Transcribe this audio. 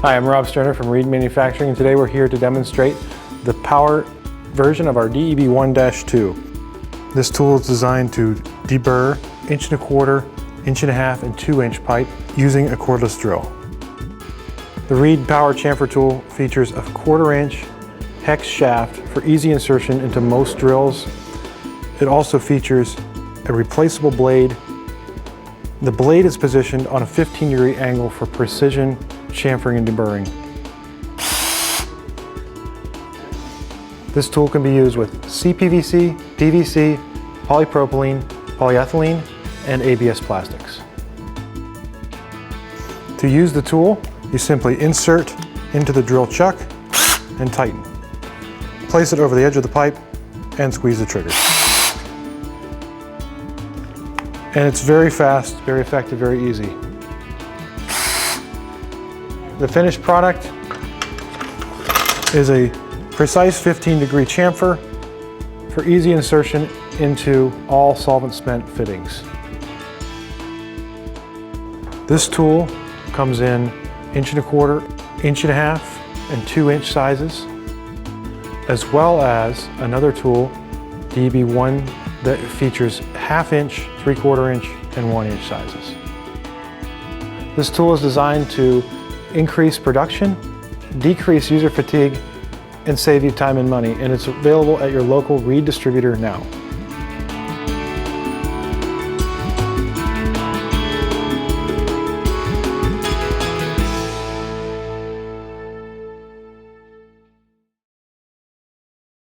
Hi, I'm Rob Sterner from Reed Manufacturing, and today we're here to demonstrate the power version of our Deb1-2. This tool is designed to deburr 1.25 inch, 1.5 inch, and 2-inch pipe using a cordless drill. The Reed Power Chamfer tool features a 1/4 inch hex shaft for easy insertion into most drills. It also features a replaceable blade. The blade is positioned on a 15-degree angle for precision chamfering and deburring. This tool can be used with CPVC, PVC, polypropylene, polyethylene, and ABS plastics. To use the tool, you simply insert into the drill chuck and tighten. Place it over the edge of the pipe and squeeze the trigger. And it's very fast, very effective, very easy. The finished product is a precise 15-degree chamfer for easy insertion into all solvent cement fittings. This tool comes in 1.25 inch, 1.5 inch, and 2-inch sizes, as well as another tool, Deb1, that features 1/2 inch, 3/4 inch, and 1-inch sizes. This tool is designed to increase production, decrease user fatigue, and save you time and money, and it's available at your local Reed distributor now.